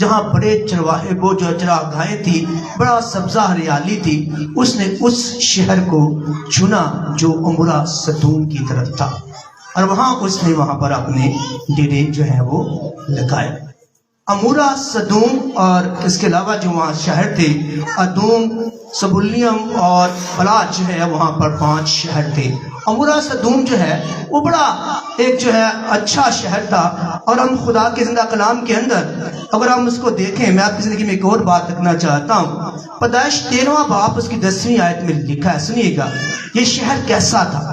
جہاں بڑے چرواہے، وہ جو چراگاہیں تھی، بڑا سبزہ ہریالی تھی، اس نے اس شہر کو چنا جو عمرہ صدوم کی طرف تھا، اور وہاں اس نے وہاں پر اپنے ڈیرے جو ہے وہ لگائے۔ عمورہ، صدوم اور اس کے علاوہ جو وہاں شہر تھے، ادوم، سبولیم اور پلاج جو ہے، وہاں پر 5 شہر تھے۔ عمورہ صدوم جو ہے وہ بڑا ایک جو ہے اچھا شہر تھا، اور ہم خدا کے زندہ کلام کے اندر اگر ہم اس کو دیکھیں، میں آپ کی زندگی میں ایک اور بات رکھنا چاہتا ہوں۔ پیدائش 13واں باب اس کی 10ویں آیت میں لکھا ہے، سنیے گا یہ شہر کیسا تھا،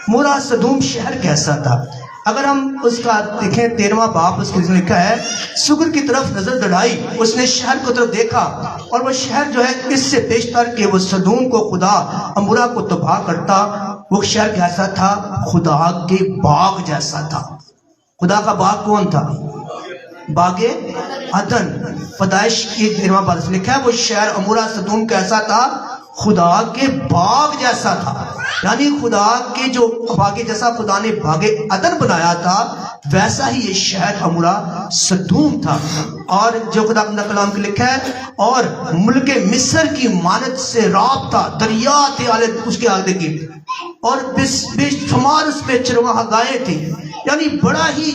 عمورہ صدوم شہر کیسا تھا۔ اگر ہم اس کا دیکھیں 13واں باب اس کے لکھا ہے، سگر کی طرف نظر دڑائی، اس نے شہر کو طرف دیکھا، اور وہ شہر جو ہے اس سے پیشتر کہ وہ صدوم کو خدا عمورہ کو تباہ کرتا، وہ شہر کیسا تھا، خدا کے باغ جیسا تھا۔ خدا کا باغ کون تھا؟ باغ عدن۔ پیدائش کی 13واں باب میں لکھا ہے وہ شہر عمورہ صدوم کیسا تھا، خدا کے باغ جیسا تھا، یعنی خدا کے جو باغ جیسا خدا نے باغ عدن بنایا تھا، ویسا ہی یہ شہر عمورہ صدوم تھا۔ اور جو خدا کا کلام کے لکھا ہے، اور ملک مصر کی مانند سے رابطہ دریا تھے اس کے آگے کی، اور بے شمار اس پہ چرواہا گائے تھے، یعنی بڑا ہی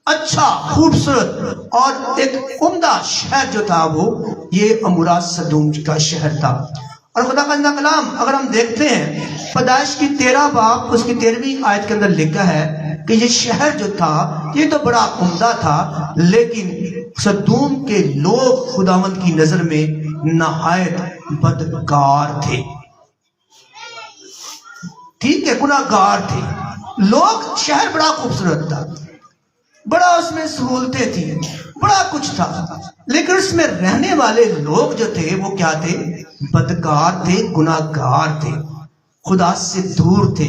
اچھا خوبصورت اور ایک عمدہ شہر جو تھا وہ یہ عمورہ صدوم کا شہر تھا۔ اور خدا کا کلام اگر ہم دیکھتے ہیں پیدائش کی 13 باب اس کی 13ویں آیت کے اندر لکھا ہے کہ یہ شہر جو تھا یہ تو بڑا عمدہ تھا، لیکن صدوم کے لوگ خداوند کی نظر میں نہایت بدکار تھے۔ ٹھیک ہے، گناہگار تھے لوگ۔ شہر بڑا خوبصورت تھا، بڑا اس میں سہولتیں تھیں، بڑا کچھ تھا، لیکن اس میں رہنے والے لوگ جو تھے وہ کیا تھے؟ بدکار تھے، گناہگار تھے، خدا سے دور تھے،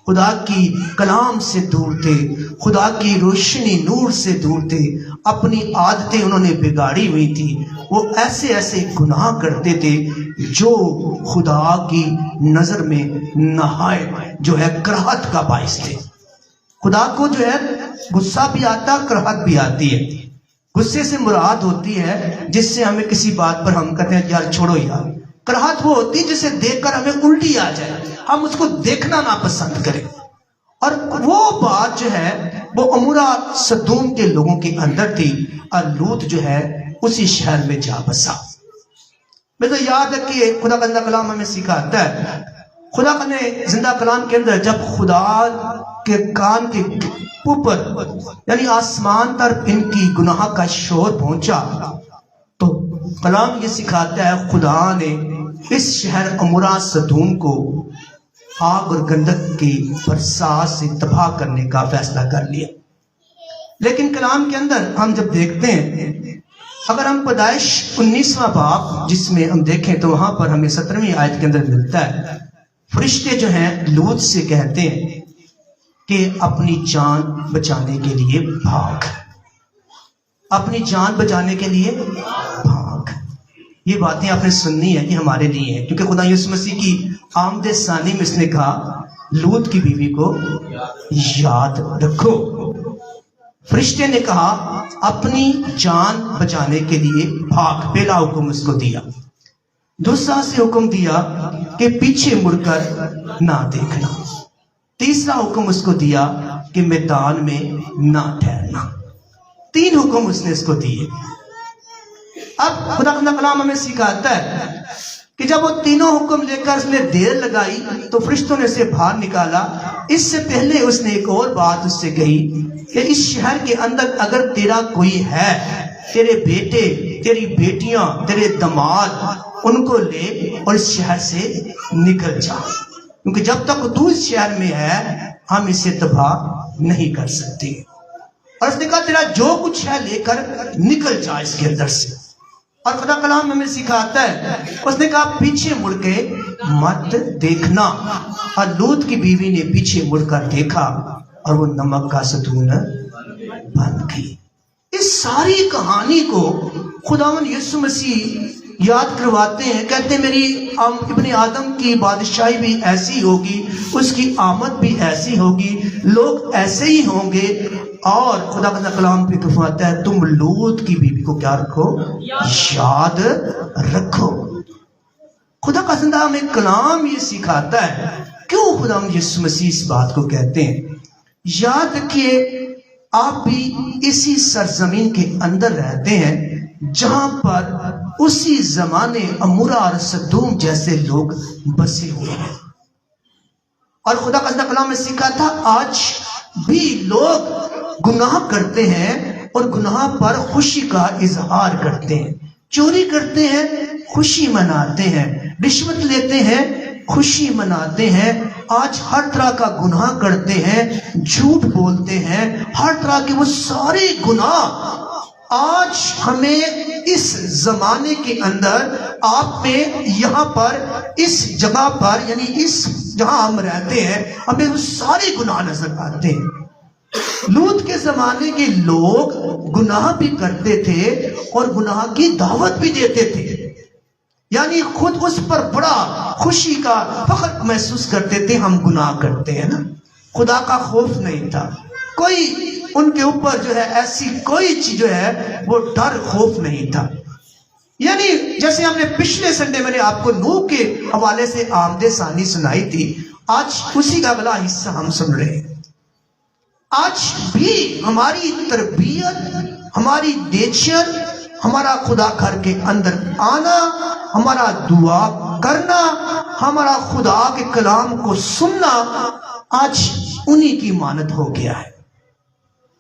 خدا کی کلام سے دور تھے، خدا کی روشنی نور سے دور تھے، اپنی عادتیں انہوں نے بگاڑی ہوئی تھی، وہ ایسے ایسے گناہ کرتے تھے جو خدا کی نظر میں نہایت جو ہے کراہت کا باعث تھے۔ خدا کو جو ہے غصہ بھی آتا، کراہت بھی آتی ہے۔ غصے سے مراد ہوتی ہے جس سے ہمیں کسی بات پر ہم کہتے ہیں یار چھوڑو یار، کراہت وہ ہوتی ہے جسے دیکھ کر ہمیں الٹی آ جائے، ہم اس کو دیکھنا ناپسند کریں۔ اور وہ بات جو ہے وہ عمورہ صدوم کے لوگوں کے اندر تھی، اور لوط جو ہے اسی شہر میں جا بسا۔ میں تو یاد ہے کہ خدا کا زندہ کلام ہمیں سکھاتا ہے، خدا نے زندہ کلام کے اندر جب خدا کے کان کے اوپر یعنی آسمان پر ان کی گناہ کا شور پہنچا، تو کلام یہ سکھاتا ہے خدا نے اس شہر عمورہ صدوم کو آگ اور گندک کی برسات سے تباہ کرنے کا فیصلہ کر لیا۔ لیکن کلام کے اندر ہم جب دیکھتے ہیں، اگر ہم پیدائش 19واں باب جس میں ہم دیکھیں تو وہاں پر ہمیں 17ویں آیت کے اندر ملتا ہے، فرشتے جو ہیں لوط سے کہتے ہیں کہ اپنی جان بچانے کے لیے بھاگ، اپنی جان بچانے کے لیے بھاگ۔ یہ باتیں آپ نے سننی ہے، یہ ہمارے لیے ہے، کیونکہ خدا یسوع مسیح کی آمد ثانی میں اس نے کہا لوط کی بیوی کو یاد رکھو۔ فرشتے نے کہا اپنی جان بچانے کے لیے بھاگ، پہلا حکم اس کو دیا۔ دوسرا سے حکم دیا کہ پیچھے مڑ کر نہ دیکھنا۔ تیسرا حکم اس کو دیا کہ میدان میں نہ ٹھہرنا۔ 3 حکم اس نے اس کو دیے۔ اب خدا کا کلام ہمیں سکھاتا ہے کہ جب وہ تینوں حکم لے کر اس نے دیر لگائی تو فرشتوں نے اسے باہر نکالا۔ اس سے پہلے اس نے ایک اور بات اس سے کہی کہ اس شہر کے اندر اگر تیرا کوئی ہے، تیرے بیٹے، تیری بیٹیاں، تیرے داماد، ان کو لے اور اس شہر سے نکل جا، کیونکہ جب تک تو اس شہر میں ہے ہم اسے تباہ نہیں کر سکتے۔ اور اس نے کہا تیرا جو کچھ ہے لے کر نکل جا اس کے اندر سے۔ اور خدا کلام ہمیں سکھاتا ہے، اس نے کہا پیچھے مڑ کے مت دیکھنا۔ اور لوط کی بیوی نے پیچھے مڑ کر دیکھا اور وہ نمک کا ستون بن گئی۔ اس ساری کہانی کو خداوند یسوع مسیح یاد کرواتے ہیں، کہتے ہیں میری ابن آدم کی بادشاہی بھی ایسی ہوگی، اس کی آمد بھی ایسی ہوگی، لوگ ایسے ہی ہوں گے اور خدا کا کلام پہ فرماتا ہے تم لوط کی بیوی کو کیا رکھو؟ یاد رکھو۔ خدا کا زندہ ہمیں کلام یہ سکھاتا ہے، کیوں خدا ہم یسوع مسیح اس بات کو کہتے ہیں؟ یاد رکھیے آپ بھی اسی سرزمین کے اندر رہتے ہیں جہاں پر اسی زمانے عمورہ اور سدوم جیسے لوگ بسے ہوئے ہیں، اور خدا کا کلام میں سکھا تھا آج بھی لوگ گناہ کرتے ہیں اور گناہ پر خوشی کا اظہار کرتے ہیں، چوری کرتے ہیں خوشی مناتے ہیں، رشوت لیتے ہیں خوشی مناتے ہیں، آج ہر طرح کا گناہ کرتے ہیں، جھوٹ بولتے ہیں، ہر طرح کے وہ سارے گناہ آج ہمیں اس زمانے کے اندر آپ میں یہاں پر اس جگہ پر یعنی اس جہاں ہم رہتے ہیں ہمیں وہ سارے گناہ نظر آتے ہیں۔ لوط کے زمانے کے لوگ گناہ بھی کرتے تھے اور گناہ کی دعوت بھی دیتے تھے، یعنی خود اس پر بڑا خوشی کا فخر محسوس کرتے تھے، ہم گناہ کرتے ہیں نا۔ خدا کا خوف نہیں تھا، کوئی ان کے اوپر جو ہے ایسی کوئی چیز جو ہے وہ ڈر خوف نہیں تھا۔ یعنی جیسے ہم نے پچھلے سنڈے میں نے آپ کو نوح کے حوالے سے آمد ثانی سنائی تھی، آج اسی کا اگلا حصہ ہم سن رہے ہیں۔ آج بھی ہماری تربیت، ہماری نیچر، ہمارا خدا گھر کے اندر آنا، ہمارا دعا کرنا، ہمارا خدا کے کلام کو سننا آج انہی کی مانند ہو گیا ہے۔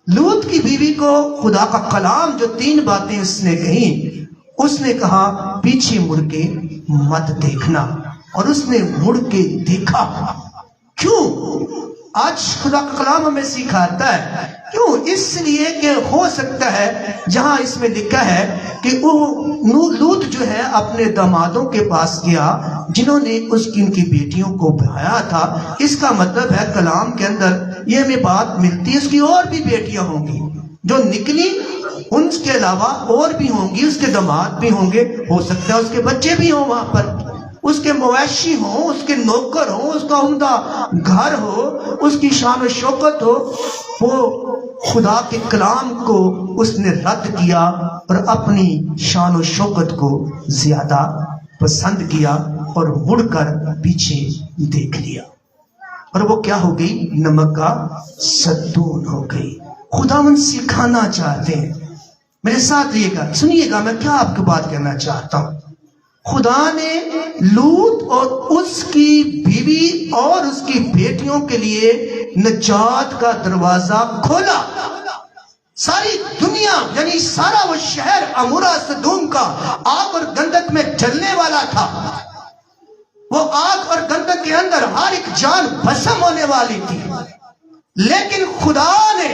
لوط کی بیوی کو خدا کا کلام جو 3 باتیں اس نے کہیں، اس نے کہا پیچھے مڑ کے مت دیکھنا، اور اس نے مڑ کے دیکھا۔ کیوں؟ آج خدا کا کلام ہمیں سکھاتا ہے، کیوں؟ اس لیے کہ ہو سکتا ہے جہاں اس میں لکھا ہے کہ وہ لوط جو ہے اپنے دامادوں کے پاس گیا جنہوں نے ان کی بیٹیوں کو بہایا تھا، اس کا مطلب ہے کلام کے اندر یہ ہمیں بات ملتی ہے اس کی اور بھی بیٹیاں ہوں گی جو نکلی، ان کے علاوہ اور بھی ہوں گی، اس کے داماد بھی ہوں گے، ہو سکتا ہے اس کے بچے بھی ہوں وہاں پر، اس کے مویشی ہوں، اس کے نوکر ہوں، اس کا عمدہ گھر ہو، اس کی شان و شوکت ہو۔ وہ خدا کے کلام کو اس نے رد کیا اور اپنی شان و شوکت کو زیادہ پسند کیا اور مڑ کر پیچھے دیکھ لیا، اور وہ کیا ہو گئی؟ نمک کا ستون ہو گئی۔ خدا ہم سکھانا چاہتے ہیں، میرے ساتھ رہیے گا، سنیے گا میں کیا آپ کو بات کرنا چاہتا ہوں۔ خدا نے لوط اور اس کی بیوی اور اس کی بیٹیوں کے لیے نجات کا دروازہ کھولا۔ ساری دنیا یعنی سارا وہ شہر عمورہ سدوم کا آگ اور گندک میں جلنے والا تھا، وہ آگ اور گندک کے اندر ہر ایک جان بھسم ہونے والی تھی، لیکن خدا نے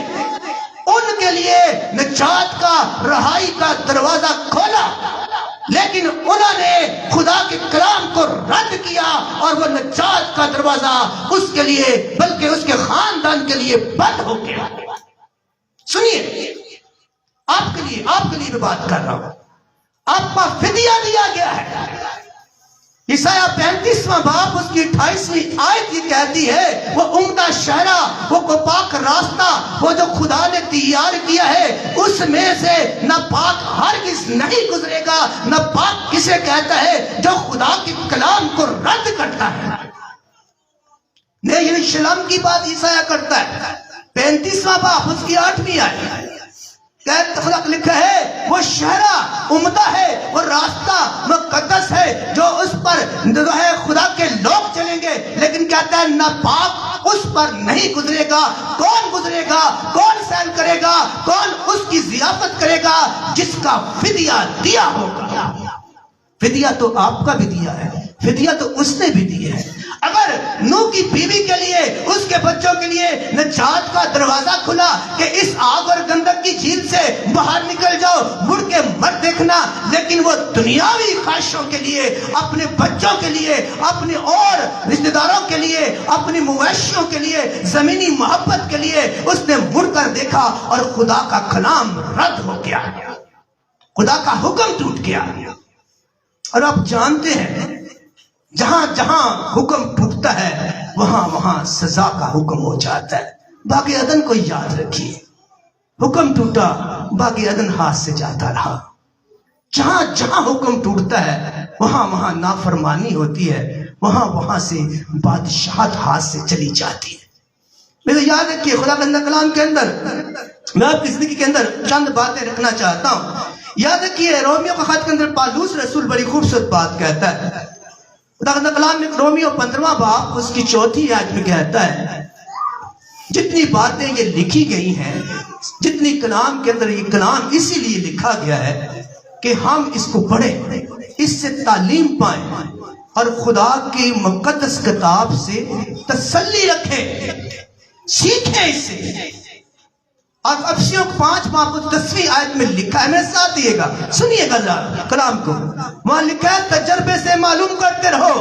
ان کے لیے نجات کا، رہائی کا دروازہ کھولا، لیکن انہوں نے خدا کے کلام کو رد کیا اور وہ نجات کا دروازہ اس کے لیے بلکہ اس کے خاندان کے لیے بند ہو گیا۔ سنیے، آپ کے لیے میں بات کر رہا ہوں، آپ کا فدیہ دیا گیا ہے۔ عیسائیہ 35واں باب اس کی 28ویں آیت یہ کہتی ہے، وہ عمدہ شہرہ، وہ پاک راستہ، وہ جو خدا نے تیار کیا ہے، اس میں سے نہ پاک ہرگز نہیں گزرے گا۔ نہ پاک کسے کہتا ہے؟ جو خدا کے کلام کو رد کرتا ہے۔ نئے یروشلم کی بات عیسائیہ کرتا ہے، 35واں باب اس کی 8ویں آیت خدا لکھا ہے، وہ شہرہ عمدہ ہے، وہ راستہ مقدس ہے جو اس پر جو ہے خدا کے لوگ چلیں گے، لیکن کہتا ہے نہ پاک اس پر نہیں گزرے گا۔ کون گزرے گا؟ کون سیر کرے گا؟ کون اس کی ضیافت کرے گا؟ جس کا فدیہ دیا ہوگا۔ فدیہ تو آپ کا بھی دیا ہے، فدیہ تو اس نے بھی دیا ہے۔ اگر نوح کی بیوی کے لیے، اس کے بچوں کے لیے نجات کا دروازہ کھلا کہ اس آگ اور گندک کی جھیل سے باہر نکل جاؤ، مڑ کے مت دیکھنا، لیکن وہ دنیاوی خواہشوں کے لیے، اپنے بچوں کے لیے، اپنے اور رشتہ داروں کے لیے، اپنی مویشیوں کے لیے، زمینی محبت کے لیے اس نے مڑ کر دیکھا اور خدا کا کلام رد ہو گیا، خدا کا حکم ٹوٹ گیا۔ اور آپ جانتے ہیں جہاں جہاں حکم ٹوٹتا ہے وہاں وہاں سزا کا حکم ہو جاتا ہے۔ باقی عدن کو یاد رکھیے، حکم ٹوٹا باغ عدن ہاتھ سے جاتا رہا. جہاں جہاں حکم ٹوٹتا ہے وہاں وہاں نافرمانی ہوتی ہے, وہاں وہاں سے بادشاہت ہاتھ سے چلی جاتی ہے. میرے یاد رکھیے خدا کے کلام کے اندر میں آپ کی زندگی کے اندر چند باتیں رکھنا چاہتا ہوں. یاد رکھیے رومیو کا خط کے اندر پالوس رسول بڑی خوبصورت بات کہتا ہے. خدا کے کلام میں رومیو 15واں باب اس کی 4 آیت میں کہتا ہے جتنی باتیں یہ لکھی گئی ہیں, جتنی کلام کے اندر یہ کلام اسی لیے لکھا گیا ہے کہ ہم اس کو پڑھیں, اس سے تعلیم پائیں اور خدا کی مقدس کتاب سے تسلی رکھیں, سیکھیں اس سے. اور افسیوں 5 باب 10ویں آیت میں لکھا ہے, میرے ساتھ دیئے گا, سنیے گا ذرا کلام کو. وہاں لکھا ہے تجربے سے معلوم کرتے رہو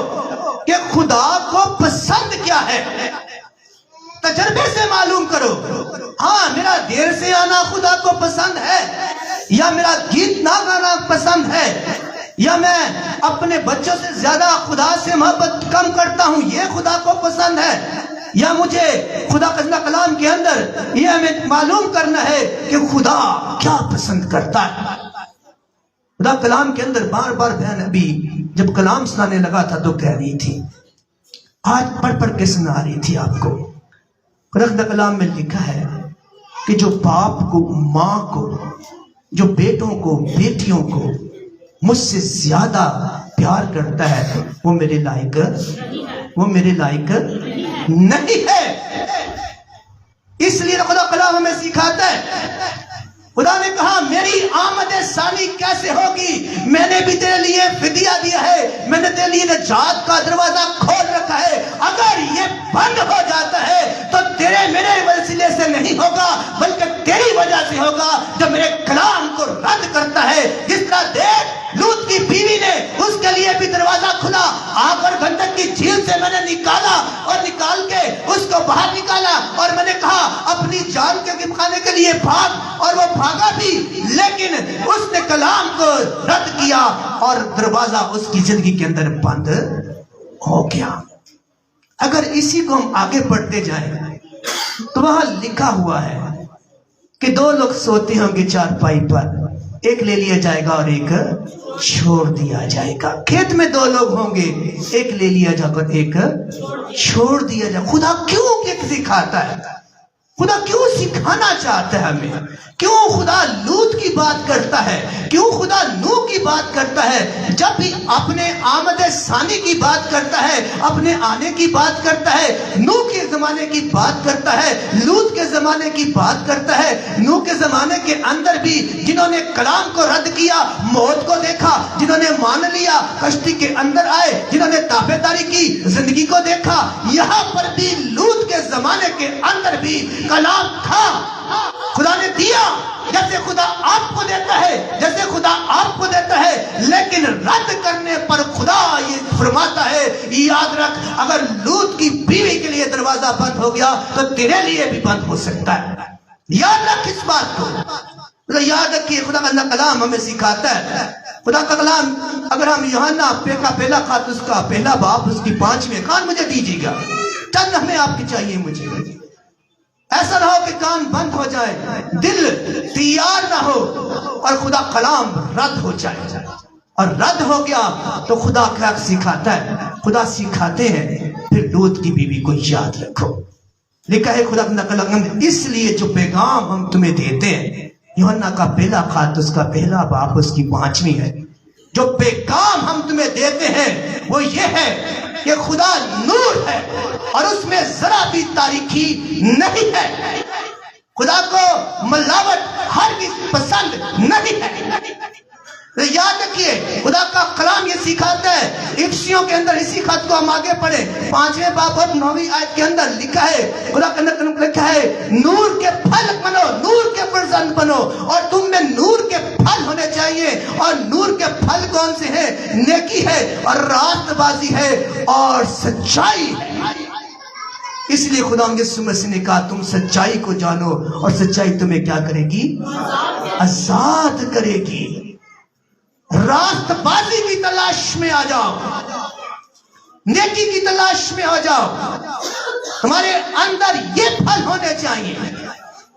کہ خدا کو پسند کیا ہے. تجربے سے معلوم کرو. ہاں میرا دیر سے آنا خدا کو پسند ہے, یا میرا گیت نہ گانا پسند ہے, یا میں اپنے بچوں سے زیادہ خدا سے محبت کم کرتا ہوں یہ خدا کو پسند ہے, یا مجھے خدا کا کلام کے اندر یہ ہمیں معلوم کرنا ہے کہ خدا کیا پسند کرتا ہے. خدا کلام کے اندر بار بار بہن ابھی جب کلام سنانے لگا تھا تو کہہ رہی تھی, آج پڑھ پڑھ کے سنا رہی تھی آپ کو. خدا کلام میں لکھا ہے کہ جو باپ کو, ماں کو, جو بیٹوں کو, بیٹیوں کو مجھ سے زیادہ پیار کرتا ہے وہ میرے لائق نہیں ہے. اس لیے خدا کلام ہمیں سکھاتا ہے. خدا نے کہا میری آمد ثانی کیسے ہوگی, میں نے بھی تیرے لیے فدیہ دیا ہے, میں نے تیرے لیے نجات کا دروازہ کھول رکھا ہے. اگر یہ بند ہو جاتا ہے تو تیرے میرے وسیلے سے نہیں ہوگا بلکہ تیری وجہ سے ہوگا جو میرے کلام کو رد کرتا ہے. جس طرح دیکھ لوط کی بیوی نے اس کے لیے بھی دروازہ کھلا, آگ اور گندک کی جھیل سے میں نے نکالا اور نکال کے اس کو باہر نکالا اور میں نے کہا اپنی جان کے خانے کے لیے بھاگ, اور وہ بھاگا بھی, لیکن اس نے کلام کو رد کیا اور دروازہ اس کی زندگی کے اندر بند ہو گیا. اگر اسی کو ہم آگے پڑھتے جائیں تو وہاں لکھا ہوا ہے کہ 2 لوگ سوتے ہوں گے چارپائی پر, ایک لے لیا جائے گا اور ایک چھوڑ دیا جائے گا. کھیت میں 2 لوگ ہوں گے, ایک لے لیا جائے گا, ایک چھوڑ دیا جائے گا. خدا کیوں ایک سکھاتا ہے, خدا کیوں سکھانا چاہتا ہے ہمیں, کیوں خدا لوط کی بات کرتا ہے, کیوں خدا نوح کی بات کرتا ہے. جب بھی اپنے آمد ثانی کی بات کرتا ہے, اپنے آنے کی بات کرتا ہے, نوح کے زمانے کی بات کرتا ہے, لوط کے زمانے کی بات کرتا ہے. نوح کے زمانے کے اندر بھی جنہوں نے کلام کو رد کیا موت کو دیکھا, جنہوں نے مان لیا کشتی کے اندر آئے, جنہوں نے تابعداری کی زندگی کو دیکھا. یہاں پر بھی لوط کے زمانے کے اندر بھی کلام تھا, خدا نے دیا جیسے خدا آپ کو دیتا ہے, جیسے خدا آپ کو دیتا ہے. لیکن رد کرنے پر خدا یہ فرماتا ہے یاد رکھ اگر لوط کی بیوی کے لیے دروازہ بند ہو گیا تو تیرے لیے بھی بند ہو سکتا ہے. یاد رکھ اس بات کو, یاد رکھیے خدا کا کلام ہمیں سکھاتا ہے. خدا کا کلام اگر ہم یوحنا کا پہلا خط اس کا پہلا باب اس کی 5ویں, کان مجھے دیجیے گا, چند ہمیں آپ کی چاہیے مجھے. ایسا نہ ہو کہ کان بند ہو جائے, دل تیار نہ ہو اور خدا کلام رد ہو جائے. اور رد ہو گیا تو خدا کیا سکھاتا ہے, خدا سکھاتے ہیں پھر لوط کی بیوی کو یاد رکھو. لکھا ہے خدا کا کلام اس لیے جو پیغام ہم تمہیں دیتے ہیں, یوحنا کا پہلا خط اس کا پہلا باب اس کی 5ویں ہے. جو پیغام ہم تمہیں دیتے ہیں وہ یہ ہے کہ خدا نور ہے اور اس میں ذرا بھی تاریکی نہیں ہے. خدا کو ملاوٹ ہرگز پسند نہیں ہے. یاد رکھیے خدا کا کلام یہ سکھاتا ہے. افسیوں کے اندر اسی خط کو ہم آگے پڑھیں 5ویں باب اور 9ویں آیت کے اندر لکھا ہے, خدا کے اندر لکھا ہے نور کے پھل بنو, نور کے فرزند بنو, اور تم میں نور کے پھل ہونے چاہیے. اور نور کے پھل کون سے ہیں, نیکی ہے اور راست بازی ہے اور سچائی ہے. اس لیے خدا یسوع مسیح نے کہا تم سچائی کو جانو اور سچائی تمہیں کیا کرے گی, آزاد کرے گی. راست بازی کی تلاش میں آ جاؤ, نیکی کی تلاش میں ہو جاؤ. ہمارے اندر یہ پھل ہونے چاہیے.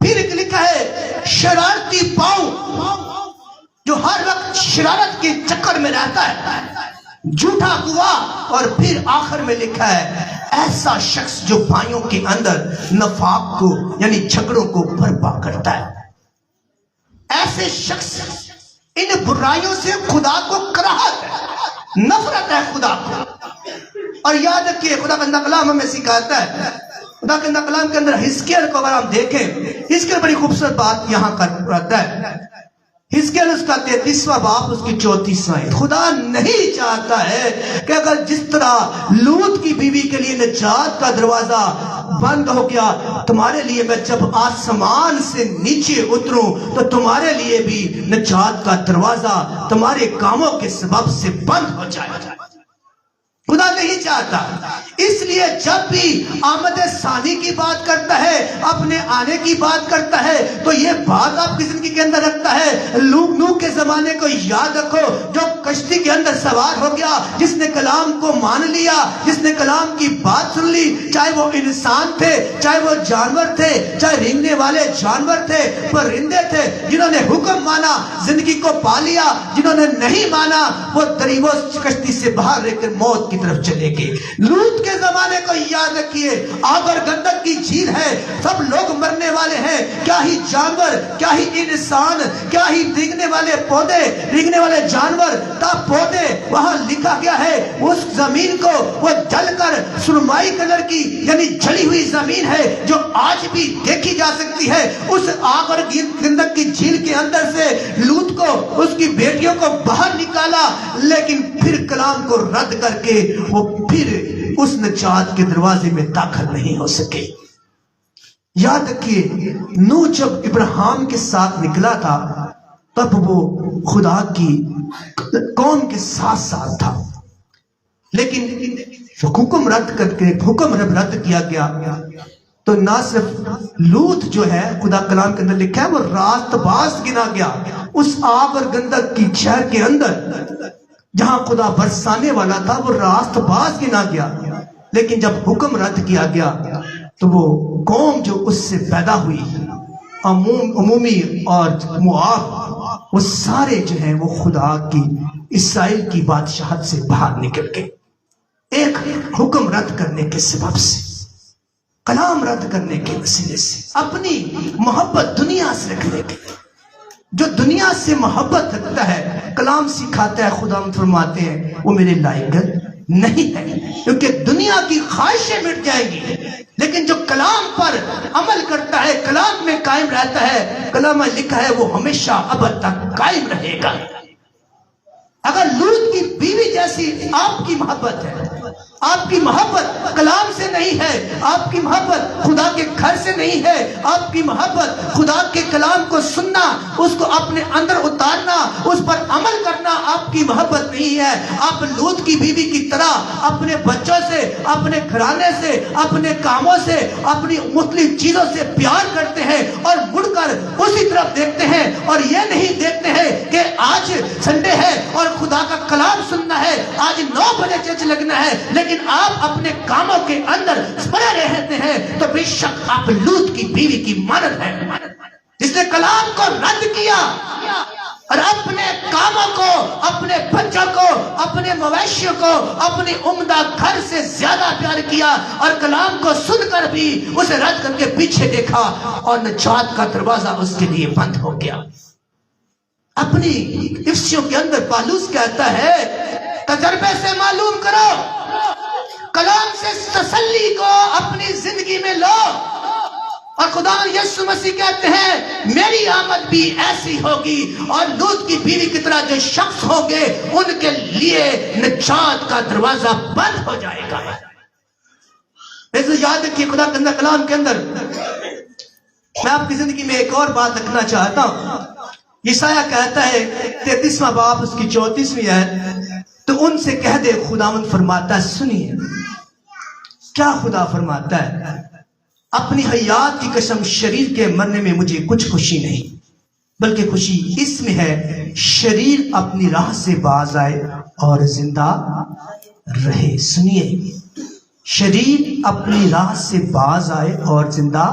پھر ایک لکھا ہے شرارتی پاؤں جو ہر وقت شرارت کے چکر میں رہتا ہے، جھوٹا گواہ، اور پھر آخر میں لکھا ہے ایسا شخص جو بھائیوں کے اندر نفاق کو یعنی جھگڑوں کو برپا کرتا ہے۔ ایسے شخص ان برائیوں سے خدا کو کراہت ہے، نفرت ہے خدا کو۔ اور یاد رکھیے خدا کا کلام ہمیں سکھاتا ہے، خدا کے کلام کے اندر حزقیل کو اگر ہم دیکھیں، حزقیل بڑی خوبصورت بات یہاں کرتا ہے۔ حزقیل اس کا 33واں باب اس کی 34واں آیت، خدا نہیں چاہتا ہے کہ اگر جس طرح لوط کی بیوی کے لیے نجات کا دروازہ بند ہو گیا، تمہارے لیے میں جب آسمان سے نیچے اتروں تو تمہارے لیے بھی نجات کا دروازہ تمہارے کاموں کے سبب سے بند ہو جائے۔ خدا نہیں چاہتا، اس لیے جب بھی آمد ثانی کی بات کرتا ہے، اپنے آنے کی بات کرتا ہے، تو یہ بات آپ کی زندگی کے اندر رکھتا ہے۔ نوح کے زمانے کو یاد رکھو، جو کشتی کے اندر سوار ہو گیا، جس نے کلام کو مان لیا، جس نے کلام کی بات سن لی، چاہے وہ انسان تھے، چاہے وہ جانور تھے، چاہے رینگنے والے جانور تھے، پرندے تھے، جنہوں نے حکم مانا زندگی کو پا لیا، جنہوں نے نہیں مانا وہ دریوہ کشتی سے باہر رہ کر موت کی طرف چلے گئے۔ لوط کے زمانے کو یاد رکھیے، آگ اور گندک کی جھیل ہے، سب لوگ مرنے والے ہیں، کیا ہی جانور، کیا ہی انسان، کیا ہی رینگنے والے پودے، رینگنے والے جانور تا پودے، وہاں لکھا گیا ہے اس زمین کو وہ جل کر سرمائی کلر کی یعنی جلی ہوئی زمین ہے جو آج بھی دیکھی جا سکتی ہے۔ اس آگ اور گندک کی جھیل کے اندر سے لوط کو اس کی بیٹیوں کو باہر نکالا، لیکن پھر کلام کو رد کر کے وہ پھر اس نجات کے دروازے میں داخل نہیں ہو سکے۔ یاد رکھیے نوح جب ابراہیم کے ساتھ نکلا تھا تب وہ خدا کی قوم کے ساتھ ساتھ تھا، لیکن حکم رد کیا گیا تو نہ صرف لوط جو ہے خدا کلام کے اندر لکھا ہے وہ راست باز گنا گیا اس آگ اور گندک کی شہر کے اندر، جہاں خدا برسانے والا تھا وہ راست باز گنا گیا۔ لیکن جب حکم رد کیا گیا تو وہ قوم جو اس سے پیدا ہوئی، عمومی اور مواب، وہ سارے جو ہیں وہ خدا کی اسرائیل کی بادشاہت سے باہر نکل گئے، ایک حکم رد کرنے کے سبب سے، کلام رد کرنے کے وسیلے سے، اپنی محبت دنیا سے رکھنے کے۔ جو دنیا سے محبت رکھتا ہے، کلام سکھاتا ہے، خدا فرماتے ہیں وہ میرے لائق نہیں ہے، کیونکہ دنیا کی خواہشیں مٹ جائیں گی، لیکن جو کلام پر عمل کرتا ہے، کلام میں قائم رہتا ہے، کلام میں لکھا ہے وہ ہمیشہ ابد تک قائم رہے گا۔ اگر لوط کی بیوی جیسی آپ کی محبت ہے، آپ کی محبت کلام سے نہیں ہے، آپ کی محبت خدا کے گھر سے نہیں ہے، آپ کی محبت خدا کے کلام کو سننا، اس کو اپنے اندر اتارنا، اس پر عمل کرنا آپ کی محبت نہیں ہے، آپ لوط کی بیوی کی طرح اپنے بچوں سے، اپنے گھرانے سے، اپنے کاموں سے، اپنی مختلف چیزوں سے پیار کرتے ہیں اور مڑ کر اسی طرف دیکھتے ہیں، اور یہ نہیں دیکھتے ہیں کہ آج سنڈے ہے اور خدا کا کلام سننا ہے، آج 9 بجے چرچ لگنا ہے، لیکن آپ اپنے کاموں کے اندر پڑے رہتے ہیں، تو بے شک آپ لوط کی بیوی کی مانند ہے، جس نے کلام کو رد کیا اور اپنے کاموں کو، اپنے بچوں کو، اپنے مویشیوں کو، اپنی عمدہ گھر سے زیادہ پیار کیا، اور کلام کو سن کر بھی اسے رد کر کے پیچھے دیکھا اور نجات کا دروازہ اس کے لیے بند ہو گیا۔ اپنی افسیوں کے اندر پالوس کہتا ہے تجربے سے معلوم کرو، کلام سے تسلی کو اپنی زندگی میں لو، اور خدا یسوع مسیح کہتے ہیں میری آمد بھی ایسی ہوگی، اور لوط کی بیوی کی طرح جو شخص ہوگے ان کے لیے نجات کا دروازہ بند ہو جائے گا۔ اس لیے یاد رکھیے خدا کے کلام کے اندر میں آپ کی زندگی میں ایک اور بات رکھنا چاہتا ہوں۔ یسایہ کہتا ہے 33واں باب اس کی 34ویں آیت، تو ان سے کہہ دے خداوند فرماتا ہے، سنیے کیا خدا فرماتا ہے، اپنی حیات کی قسم شریر کے مرنے میں مجھے کچھ خوشی نہیں، بلکہ خوشی اس میں ہے شریر اپنی راہ سے باز آئے اور زندہ رہے۔ سنیے، شریر اپنی راہ سے باز آئے اور زندہ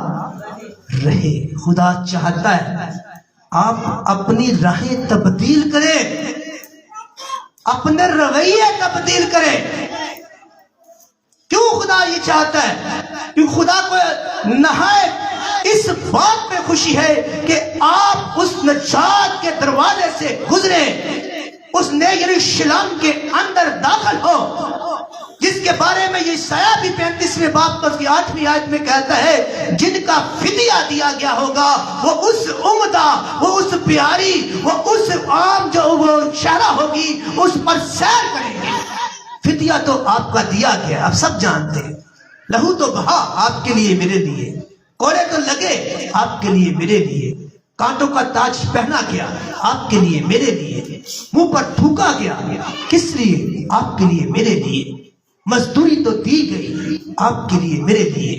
رہے۔ خدا چاہتا ہے آپ اپنی راہیں تبدیل کریں، اپنے رویے تبدیل کریں۔ کیوں خدا یہ چاہتا ہے؟ کیونکہ خدا کو نہایت اس بات میں خوشی ہے کہ آپ اس نجات کے دروازے سے گزرے، اس نئے یروشلم کے اندر داخل ہو، جس کے بارے میں یہ سایہ بھی 35ویں باب کا اس کی 8ویں آیت میں کہتا ہے، جن کا فدیہ دیا گیا ہوگا وہ اس عمدہ، وہ اس پیاری، وہ اس عام جو وہ شہرہ ہوگی اس پر سیر کریں گے۔ فدیہ تو آپ کا دیا گیا، آپ سب جانتے ہیں، لہو تو بہا آپ کے لیے میرے لیے، کوڑے تو لگے آپ کے لیے میرے لیے، کانٹوں کا تاج پہنا گیا آپ کے لیے میرے لیے، منہ پر تھوکا گیا کس لیے؟ آپ کے لیے میرے لیے، مزدوری تو دی گئی آپ کے لیے میرے لیے۔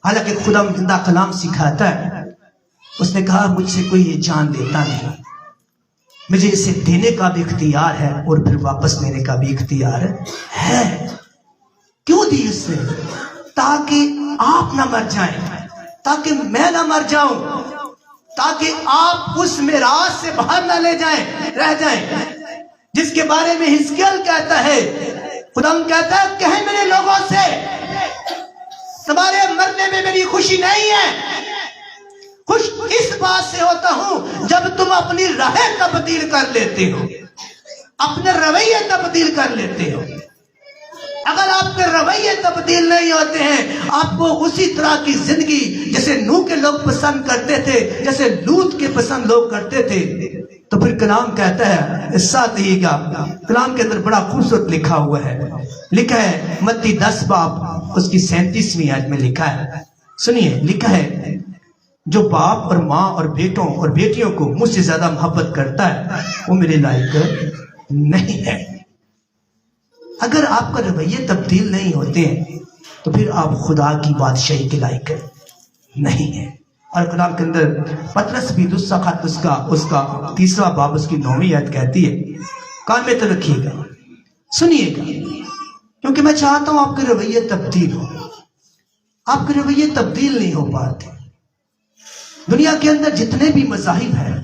حالانکہ خدا زندہ کلام سکھاتا ہے، اس نے کہا مجھ سے کوئی یہ جان لیتا نہیں، مجھے اسے دینے کا بھی اختیار ہے اور پھر واپس لینے کا بھی اختیار ہے۔ کیوں دی اس نے؟ تاکہ آپ نہ مر جائیں، تاکہ میں نہ مر جاؤں، تاکہ آپ اس میراث سے باہر نہ لے جائیں، رہ جائیں، جس کے بارے میں حزقیل کہتا ہے، خدا کہتا ہے کہیں میرے لوگوں سے تمہارے مرنے میں میری خوشی نہیں ہے، خوش اس بات سے ہوتا ہوں جب تم اپنی راہیں تبدیل کر لیتے ہو، اپنے رویے تبدیل کر لیتے ہو۔ اگر آپ کے رویے تبدیل نہیں ہوتے ہیں، آپ کو اسی طرح کی زندگی جیسے نوح کے لوگ پسند کرتے تھے، جیسے لوط کے پسند لوگ کرتے تھے، تو پھر کلام کہتا ہے، اس ساتھ ہی کا کلام کے اندر بڑا خوبصورت لکھا ہوا ہے، لکھا ہے متی 10 باب اس کی 37ویں آیت میں لکھا ہے، سنیے لکھا ہے، جو باپ اور ماں اور بیٹوں اور بیٹیوں کو مجھ سے زیادہ محبت کرتا ہے وہ میرے لائق نہیں ہے۔ اگر آپ کا رویے تبدیل نہیں ہوتے ہیں تو پھر آپ خدا کی بادشاہی کے لائق نہیں ہیں۔ اور کلام کے اندر پطرس بھی دوسرا خط اس کا 3 باب اس کی 9ویں آیت کہتی ہے، کان میں تو رکھیے گا، سنیے گا، کیونکہ میں چاہتا ہوں آپ کے رویے تبدیل ہو۔ آپ کے رویے تبدیل نہیں ہو پاتے۔ دنیا کے اندر جتنے بھی مذاہب ہیں،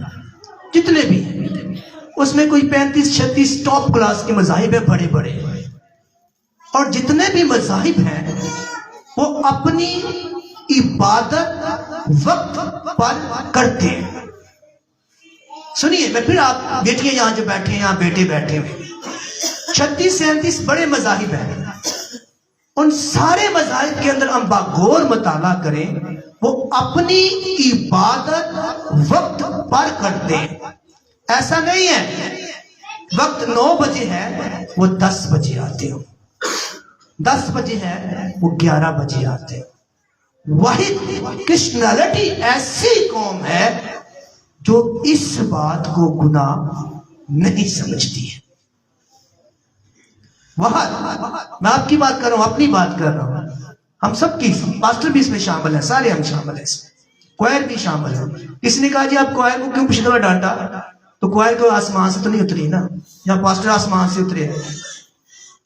جتنے بھی ہیں، اس میں کوئی 35-36 ٹاپ کلاس کے مذاہب ہیں، بڑے بڑے، اور جتنے بھی مذاہب ہیں وہ اپنی عبادت وقت پر کرتے ہیں۔ سنیے، میں پھر آپ بیٹیاں یہاں جو بیٹھے ہیں، یہاں بیٹے بیٹھے ہوئے، 36-37 بڑے مذاہب ہیں، ان سارے مذاہب کے اندر ہم باغور مطالعہ کریں، وہ اپنی عبادت وقت پر کرتے ہیں۔ ایسا نہیں ہے وقت 9 بجے ہے وہ 10 بجے آتے ہو، 10 بجے ہے وہ 11 بجے آتے ہیں۔ واحد کرسچنالٹی ایسی قوم ہے جو اس بات کو گناہ نہیں سمجھتی ہے۔ میں آپ کی بات کر رہا ہوں، اپنی بات کر رہا ہوں، ہم سب کی، پاسٹر بھی اس میں شامل ہیں، سارے ہم شامل ہیں، اس میں کوائر بھی شامل ہے۔ کسی نے کہا جی آپ کوائر کو کیوں پچھلے بار ڈانٹا؟ تو کوائر کو آسمان سے تو نہیں اتری نا، یا پاسٹر آسمان سے اترے ہیں۔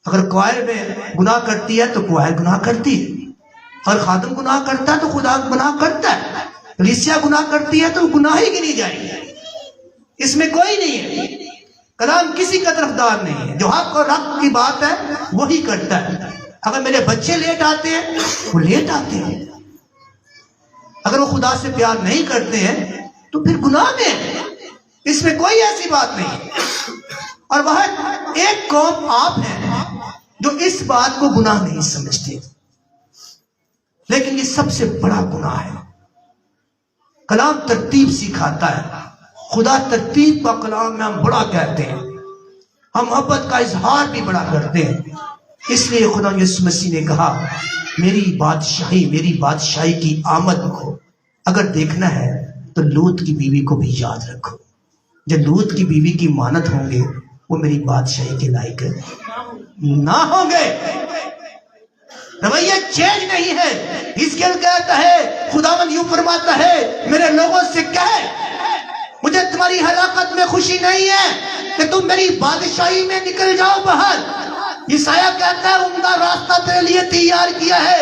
اگر کوائر میں گناہ کرتی ہے تو کوائر گناہ کرتی ہے، اور خادم گناہ کرتا ہے تو خدا گناہ کرتا ہے، کلیسیا گناہ کرتی ہے تو گناہ ہی گنی جائے گی، اس میں کوئی نہیں ہے۔ کلام کسی کا طرفدار نہیں ہے، جو حق اور حق کی بات ہے وہی کرتا ہے۔ اگر میرے بچے لیٹ آتے ہیں وہ لیٹ آتے ہیں، اگر وہ خدا سے پیار نہیں کرتے ہیں تو پھر گناہ میں ہے، اس میں کوئی ایسی بات نہیں۔ اور وہ ایک قوم آپ ہیں جو اس بات کو گناہ نہیں سمجھتے، لیکن یہ سب سے بڑا گناہ ہے۔ کلام ترتیب سکھاتا ہے، خدا ترتیب کا کلام میں ہم بڑا کہتے ہیں، ہم محبت کا اظہار بھی بڑا کرتے ہیں۔ اس لیے خدا یسوع مسیح نے کہا میری بادشاہی کی آمد کو اگر دیکھنا ہے تو لوط کی بیوی کو بھی یاد رکھو، جو لوط کی بیوی کی مانت ہوں گے وہ میری بادشاہی کے لائق نہ ہوں گے۔ رویہ چینج نہیں ہے۔ حزقیل کہتا ہے، خداوند یوں فرماتا ہے میرے لوگوں سے کہے مجھے تمہاری ہلاکت میں خوشی نہیں ہے کہ تم میری بادشاہی میں نکل جاؤ باہر۔ عیسائیہ کہتا ہے عمدہ راستہ تیرے لیے تیار کیا ہے،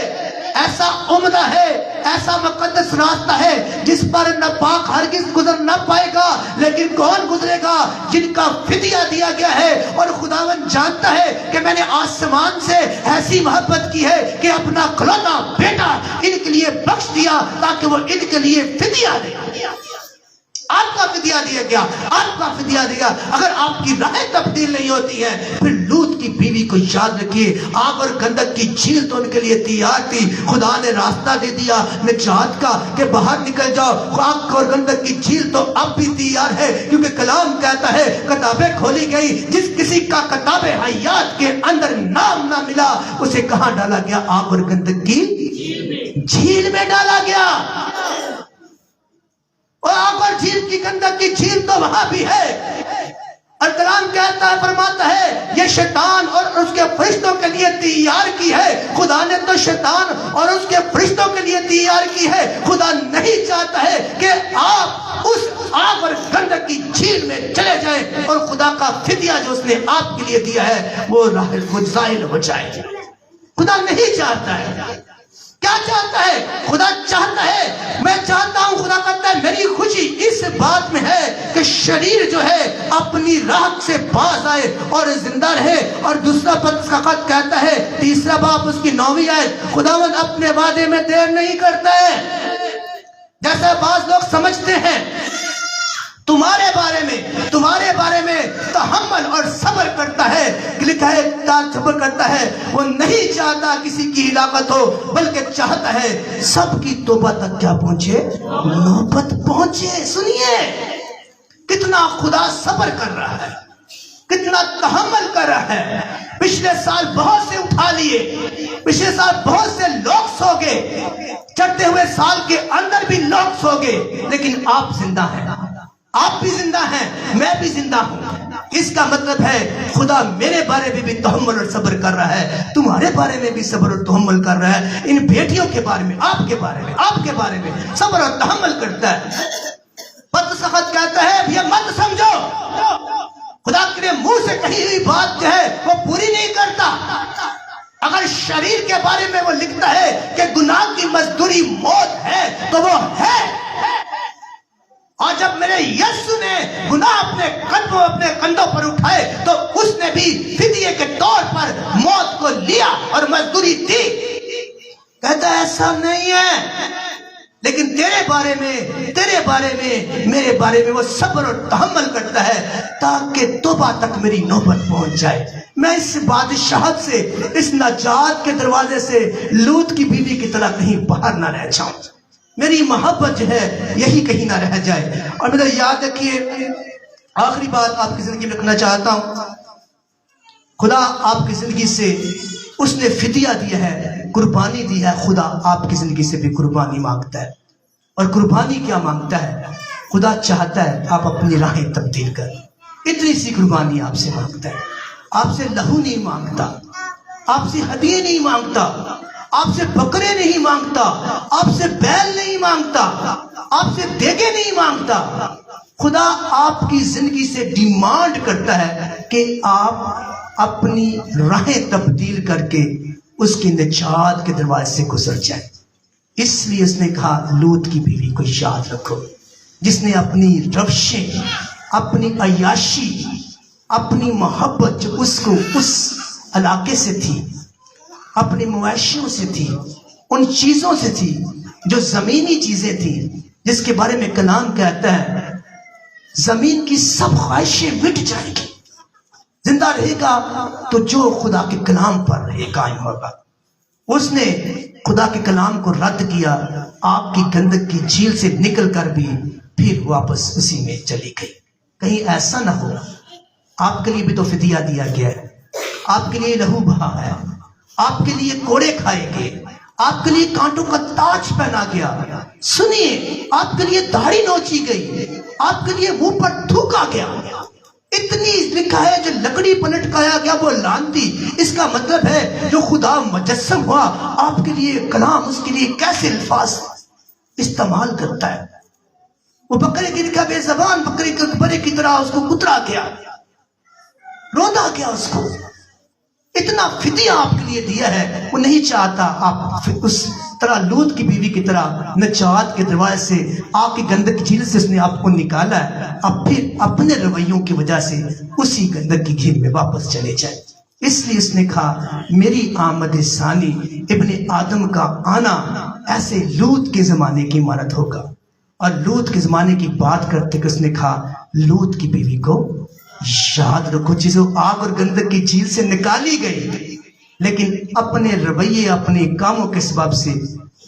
ایسا عمدہ ہے، ایسا مقدس راستہ ہے جس پر نہ پاک ہرگز گزر نہ پائے گا، لیکن کون گزرے گا؟ جن کا فدیہ دیا گیا ہے۔ اور خداوند جانتا ہے کہ میں نے آسمان سے ایسی محبت کی ہے کہ اپنا کھلونا بیٹا ان کے لیے بخش دیا تاکہ وہ ان کے لیے فدیہ دے۔ آپ کا فدیہ دیا گیا، آپ کا فدیہ دیا۔ اگر آپ کی راہیں تبدیل نہیں ہوتی ہیں، پھر لوط کی بیوی کو یاد رکھیے، آگ اور گندک کی جھیل تو ان کے لیے تیار تھی، خدا نے راستہ دے دیا نجات کا کہ باہر نکل جاؤ۔ آگ اور گندک کی جھیل تو اب بھی تیار ہے، کیونکہ کلام کہتا ہے کتابیں کھولی گئی، جس کسی کا کتاب حیات کے اندر نام نہ ملا اسے کہاں ڈالا گیا؟ آگ اور گندک کی جھیل میں ڈالا گیا۔ اور آگ اور جھیل کی گندک کی جھیل تو وہاں بھی ہے۔ اور کلام کہتا ہے، فرماتا ہے یہ شیطان اور اس کے فرشتوں کے لیے تیار کی ہے۔ خدا نے تو شیطان اور اس کے فرشتوں کے لیے تیار کی ہے۔ خدا نہیں چاہتا ہے کہ آپ اس آگ اور گندک کی جھیل میں چلے جائیں اور خدا کا فدیہ جو اس نے آپ کے لیے دیا ہے وہ راہ زائل ہو جائے۔ خدا نہیں چاہتا ہے۔ کیا چاہتا ہے؟ خدا چاہتا ہے، میں چاہتا ہوں، خدا کہتا ہے میری خوشی اس بات میں ہے کہ شریر جو ہے اپنی راہ سے باز آئے اور زندہ رہے۔ اور دوسرا پترس کا خط کہتا ہے، تیسرا باب اس کی 9ویں آیت، خداوند اپنے وعدے میں دیر نہیں کرتا ہے۔ جیسا بعض لوگ سمجھتے ہیں تمہارے بارے میں تحمل اور صبر کرتا ہے، لکھا ہے صبر کرتا ہے، وہ نہیں چاہتا کسی کی ہلاکت ہو بلکہ چاہتا ہے سب کی توبہ تک کیا پہنچے؟ نوبت پہنچے۔ سنیے کتنا خدا صبر کر رہا ہے، کتنا تحمل کر رہا ہے۔ پچھلے سال بہت سے اٹھا لیے، پچھلے سال بہت سے لوگ سو گئے، چڑھتے ہوئے سال کے اندر بھی لوگ سو گئے، لیکن آپ زندہ ہیں، آپ بھی زندہ ہیں، میں بھی زندہ ہوں۔ اس کا مطلب ہے خدا میرے بارے میں بھی تحمل اور صبر کر رہا ہے، تمہارے بارے میں بھی صبر اور تحمل کر رہا ہے، ان بیٹیوں کے بارے میں، آپ کے بارے میں، آپ کے بارے میں صبر اور تحمل کرتا ہے۔ پترس خط کہتا ہے یہ مت سمجھو خدا کے منہ سے کہی ہوئی بات جو ہے وہ پوری نہیں کرتا۔ اگر شریر کے بارے میں وہ لکھتا ہے کہ گناہ کی مزدوری موت ہے تو وہ ہے، اور جب میرے یسوع نے گناہ اپنے کندھوں پر اٹھائے تو اس نے بھی فدیے کے طور پر موت کو لیا اور مزدوری دی۔ کہتا ہے ایسا نہیں ہے، لیکن تیرے بارے میں میرے بارے میں وہ صبر اور تحمل کرتا ہے تاکہ توبہ تک میری نوبت پہنچ جائے، میں اس بادشاہت سے، اس نجات کے دروازے سے لوط کی بیوی کی طرح کہیں باہر نہ رہ جاؤں، میری محبت جو ہے یہی کہیں نہ رہ جائے۔ اور میرا یاد رکھیے، آخری بات آپ کی زندگی میں رکھنا چاہتا ہوں، خدا آپ کی زندگی سے اس نے فدیہ دیا ہے، قربانی دی ہے، خدا آپ کی زندگی سے بھی قربانی مانگتا ہے۔ اور قربانی کیا مانگتا ہے؟ خدا چاہتا ہے آپ اپنی راہیں تبدیل کریں، اتنی سی قربانی آپ سے مانگتا ہے۔ آپ سے لہو نہیں مانگتا، آپ سے ہدیے نہیں مانگتا، آپ سے بکرے نہیں مانگتا، آپ سے بیل نہیں مانگتا، آپ سے دیگے نہیں مانگتا۔ خدا آپ کی زندگی سے ڈیمانڈ کرتا ہے کہ آپ اپنی راہیں تبدیل کر کے اس کی نجات کے دروازے سے گزر جائیں۔ اس لیے اس نے کہا لوط کی بیوی کو یاد رکھو، جس نے اپنی روشیں، اپنی عیاشی، اپنی محبت جو اس کو اس علاقے سے تھی، اپنی مویشیوں سے تھی، ان چیزوں سے تھی جو زمینی چیزیں تھیں، جس کے بارے میں کلام کہتا ہے زمین کی سب خواہشیں مٹ جائیں گی، زندہ رہے گا تو جو خدا کے کلام پر رہے قائم ہوگا۔ اس نے خدا کے کلام کو رد کیا، آگ کی گندک کی جھیل سے نکل کر بھی پھر واپس اسی میں چلی گئی۔ کہیں ایسا نہ ہو، آپ کے لیے بھی تو فدیہ دیا گیا ہے، آپ کے لیے لہو بہا ہے، آپ کے لیے کوڑے کھائے گئے، آپ کے لیے کانٹوں کا تاج پہنا گیا، سنیے آپ کے لیے داڑھی نوچی گئی، آپ کے لیے منہ پر تھوکا گیا، اتنی لکھا ہے جو لکڑی پر لٹکایا گیا وہ لعنتی۔ اس کا مطلب ہے جو خدا مجسم ہوا آپ کے لیے کلام اس کے لیے کیسے الفاظ استعمال کرتا ہے۔ وہ بکرے کی لکھا بے زبان بکرے کی طرح اس کو کترا گیا، رودا گیا اس کو، اتنا فدیہ آپ کے لیے دیا ہے، وہ نہیں چاہتا آپ اس طرح لوط کی بیوی کی طرح نجات کے دروازے سے، آگ کی گندک کی جھیل سے اس نے آپ کو نکالا ہے، اب پھر اپنے رویوں کی وجہ سے اسی گندک کی جھیل میں واپس چلے جائیں۔ اس لیے اس نے کہا میری آمد ثانی ابن آدم کا آنا ایسے لوط کے زمانے کی مانند ہوگا۔ اور لوط کے زمانے کی بات کرتے کہ اس نے کہا لوط کی بیوی کو یاد رکھو، جسے آگ اور گندک کی جھیل سے نکالی گئی، لیکن اپنے رویے اپنے کاموں کے سبب سے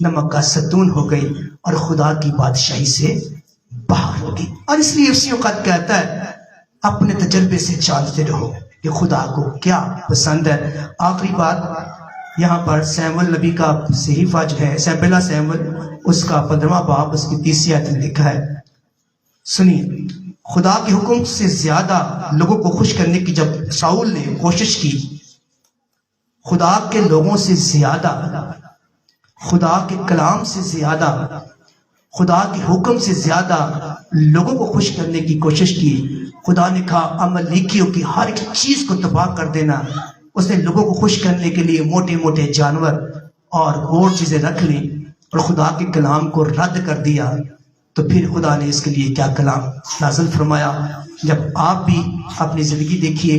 نمک کا ستون ہو گئی اور خدا کی بادشاہی سے باہر ہو گئی۔ اور اس لیے اسی وقت کہتا ہے اپنے تجربے سے جانتے رہو کہ خدا کو کیا پسند ہے۔ آخری بات یہاں پر سیموئیل نبی کا صحیفہ جو ہے، پہلا سیموئیل اس کا 15واں باب اس کی 30 آیت میں لکھا ہے، سنیے، خدا کے حکم سے زیادہ لوگوں کو خوش کرنے کی جب ساؤل نے کوشش کی، خدا کے لوگوں سے زیادہ، خدا کے کلام سے زیادہ، خدا کے حکم سے زیادہ لوگوں کو خوش کرنے کی کوشش کی، خدا نے کہا عملیکیوں کی ہر ایک چیز کو تباہ کر دینا۔ اس نے لوگوں کو خوش کرنے کے لیے موٹے موٹے جانور اور چیزیں رکھ لی اور خدا کے کلام کو رد کر دیا۔ تو پھر خدا نے اس کے لیے کیا کلام نازل فرمایا۔ جب آپ بھی اپنی زندگی دیکھیے،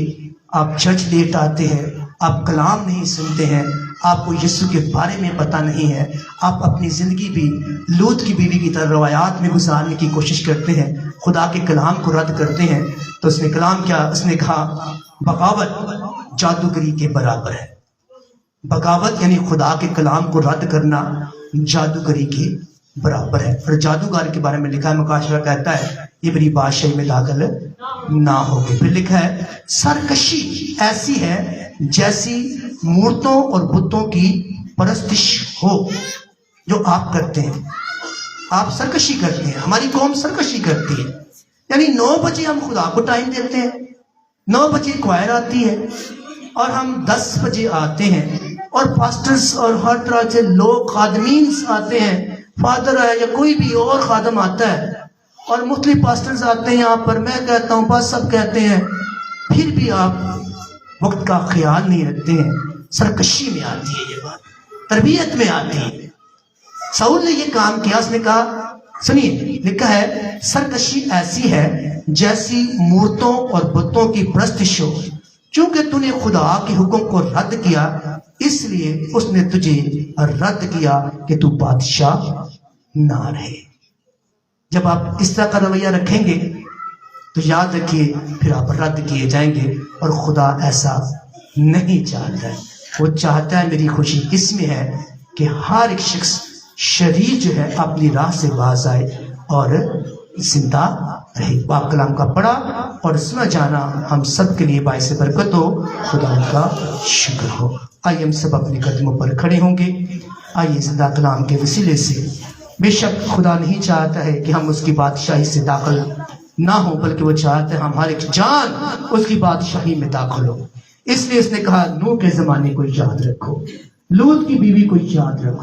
آپ چرچ لیٹ آتے ہیں، آپ کلام نہیں سنتے ہیں، آپ کو یسوع کے بارے میں پتہ نہیں ہے، آپ اپنی زندگی بھی لوط کی بیوی کی طرح روایات میں گزارنے کی کوشش کرتے ہیں، خدا کے کلام کو رد کرتے ہیں، تو اس نے کلام کیا، اس نے کہا بغاوت جادوگری کے برابر ہے۔ بغاوت یعنی خدا کے کلام کو رد کرنا جادوگری کے برابر ہے۔ اور جادوگر کے بارے میں لکھا ہے، مکاشفہ کہتا ہے یہ میری بادشاہی میں داخل نہ ہوگی۔ پھر لکھا ہے سرکشی ایسی ہے جیسی مورتوں اور بتوں کی پرستش ہو جو آپ کرتے ہیں۔ آپ سرکشی کرتے ہیں، ہماری قوم سرکشی کرتی ہے، یعنی 9 بجے ہم خدا کو ٹائم دیتے ہیں، 9 بجے کوائر آتی ہے اور ہم 10 بجے آتے ہیں، اور پاسٹرز اور ہر طرح سے لوگ خادمین آتے ہیں، فادر ہے یا کوئی بھی اور خادم آتا ہے، اور مختلف پاسٹرز آتے ہیں یہاں پر، میں کہتا ہوں بس سب کہتے ہیں، پھر بھی آپ وقت کا خیال نہیں رکھتے ہیں۔ سرکشی میں آتی ہے یہ بات، تربیت میں آتی ہے۔ ساؤل نے یہ کام کیا، اس نے کہا سنیے، لکھا ہے سرکشی ایسی ہے جیسی مورتوں اور بتوں کی پرستش ہو، چونکہ تو نے خدا کے حکم کو رد کیا، اس لیے اس نے تجھے رد کیا کہ تو بادشاہ نہ رہے۔ جب آپ اس طرح کا رویہ رکھیں گے تو یاد رکھیے پھر آپ رد کیے جائیں گے، اور خدا ایسا نہیں چاہتا ہے۔ وہ چاہتا ہے، میری خوشی اس میں ہے کہ ہر ایک شخص شریر جو ہے اپنی راہ سے باز آئے اور زندہ رہے۔ پاک کلام کا پڑھا اور سنا جانا ہم سب کے لیے باعث برکت ہو، خدا ان کا شکر ہو۔ آئیے ہم سب اپنے قدموں پر کھڑے ہوں گے۔ آئیے زندہ کلام کے وسیلے سے، بے شک خدا نہیں چاہتا ہے کہ ہم اس کی بادشاہی سے داخل نہ ہو، بلکہ وہ چاہتا ہے ہم ہر ایک جان اس کی بادشاہی میں داخل ہو۔ اس لیے اس نے کہا نوح کے زمانے کو یاد رکھو، لوط کی بیوی کو یاد رکھو۔